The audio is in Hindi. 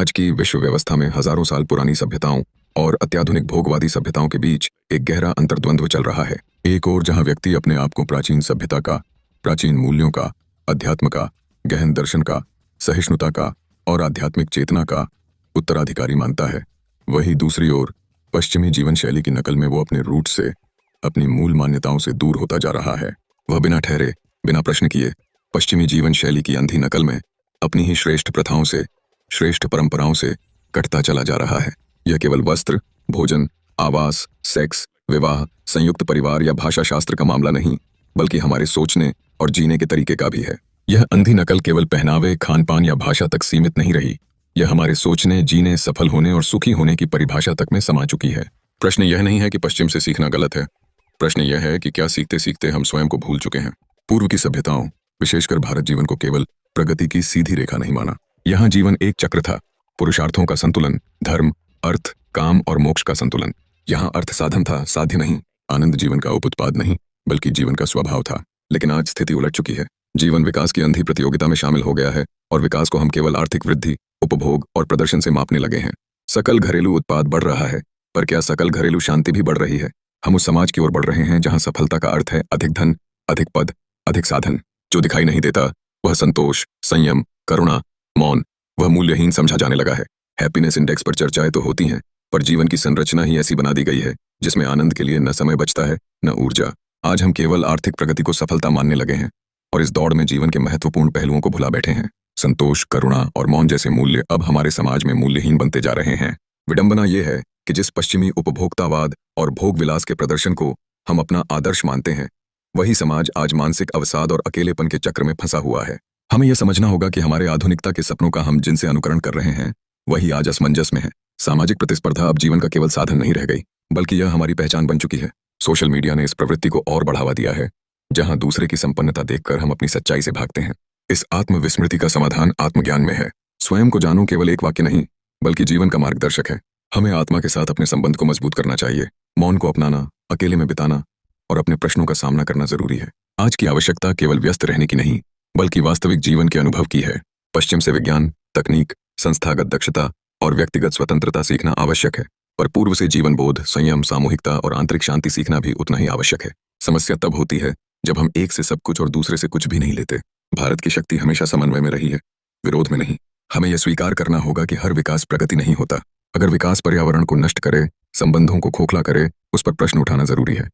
आज की विश्व व्यवस्था में हजारों साल पुरानी सभ्यताओं और अत्याधुनिक भोगवादी सभ्यताओं के बीच एक गहरा अंतर्द्वंद्व चल रहा है। एक ओर जहां व्यक्ति अपने आप को प्राचीन सभ्यता का, प्राचीन मूल्यों का, अध्यात्म का, गहन दर्शन का, सहिष्णुता का और आध्यात्मिक चेतना का उत्तराधिकारी मानता है, वहीं दूसरी ओर पश्चिमी जीवन शैली की नकल में वो अपने रूट से, अपनी मूल मान्यताओं से दूर होता जा रहा है। वह बिना ठहरे, बिना प्रश्न किए पश्चिमी जीवन शैली की अंधी नकल में अपनी ही श्रेष्ठ प्रथाओं से, श्रेष्ठ परंपराओं से कटता चला जा रहा है। यह केवल वस्त्र, भोजन, आवास, सेक्स, विवाह, संयुक्त परिवार या भाषा शास्त्र का मामला नहीं, बल्कि हमारे सोचने और जीने के तरीके का भी है। यह अंधी नकल केवल पहनावे, खान पान या भाषा तक सीमित नहीं रही, यह हमारे सोचने, जीने, सफल होने और सुखी होने की परिभाषा तक में समा चुकी है। प्रश्न यह नहीं है कि पश्चिम से सीखना गलत है, प्रश्न यह है कि क्या सीखते सीखते हम स्वयं को भूल चुके हैं। पूर्व की सभ्यताओं, विशेषकर भारत, जीवन को केवल प्रगति की सीधी रेखा नहीं माना। यहाँ जीवन एक चक्र था, पुरुषार्थों का संतुलन, धर्म, अर्थ, काम और मोक्ष का संतुलन। यहाँ अर्थ साधन था, साध्य नहीं। आनंद जीवन का उपउत्पाद नहीं, बल्कि जीवन का स्वभाव था। लेकिन आज स्थिति उलट चुकी है। जीवन विकास की अंधी प्रतियोगिता में शामिल हो गया है और विकास को हम केवल आर्थिक वृद्धि, उपभोग और प्रदर्शन से मापने लगे हैं। सकल घरेलू उत्पाद बढ़ रहा है, पर क्या सकल घरेलू शांति भी बढ़ रही है? हम उस समाज की ओर बढ़ रहे हैं जहां सफलता का अर्थ है अधिक धन, अधिक पद, अधिक साधन। जो दिखाई नहीं देता वह संतोष, संयम, करुणा, मौन, वह मूल्यहीन समझा जाने लगा है। हैप्पीनेस इंडेक्स पर चर्चाएं तो होती हैं, पर जीवन की संरचना ही ऐसी बना दी गई है जिसमें आनंद के लिए न समय बचता है, न ऊर्जा। आज हम केवल आर्थिक प्रगति को सफलता मानने लगे हैं और इस दौड़ में जीवन के महत्वपूर्ण पहलुओं को भुला बैठे हैं। संतोष, करुणा और मौन जैसे मूल्य अब हमारे समाज में मूल्यहीन बनते जा रहे हैं। विडंबना यह है कि जिस पश्चिमी उपभोक्तावाद और भोग विलास के प्रदर्शन को हम अपना आदर्श मानते हैं, वही समाज आज मानसिक अवसाद और अकेलेपन के चक्र में फंसा हुआ है। हमें यह समझना होगा कि हमारे आधुनिकता के सपनों का हम जिनसे अनुकरण कर रहे हैं, वही आज असमंजस में है। सामाजिक प्रतिस्पर्धा अब जीवन का केवल साधन नहीं रह गई, बल्कि यह हमारी पहचान बन चुकी है। सोशल मीडिया ने इस प्रवृत्ति को और बढ़ावा दिया है, जहां दूसरे की संपन्नता देखकर हम अपनी सच्चाई से भागते हैं। इस आत्मविस्मृति का समाधान आत्मज्ञान में है। स्वयं को जानो केवल एक वाक्य नहीं, बल्कि जीवन का मार्गदर्शक है। हमें आत्मा के साथ अपने संबंध को मजबूत करना चाहिए। मौन को अपनाना, अकेले में बिताना और अपने प्रश्नों का सामना करना जरूरी है। आज की आवश्यकता केवल व्यस्त रहने की नहीं, बल्कि वास्तविक जीवन के अनुभव की है। पश्चिम से विज्ञान, तकनीक, संस्थागत दक्षता और व्यक्तिगत स्वतंत्रता सीखना आवश्यक है, पर पूर्व से जीवन बोध, संयम, सामूहिकता और आंतरिक शांति सीखना भी उतना ही आवश्यक है। समस्या तब होती है जब हम एक से सब कुछ और दूसरे से कुछ भी नहीं लेते। भारत की शक्ति हमेशा समन्वय में रही है, विरोध में नहीं। हमें यह स्वीकार करना होगा कि हर विकास प्रगति नहीं होता। अगर विकास पर्यावरण को नष्ट करे, संबंधों को खोखला करे, उस पर प्रश्न उठाना जरूरी है।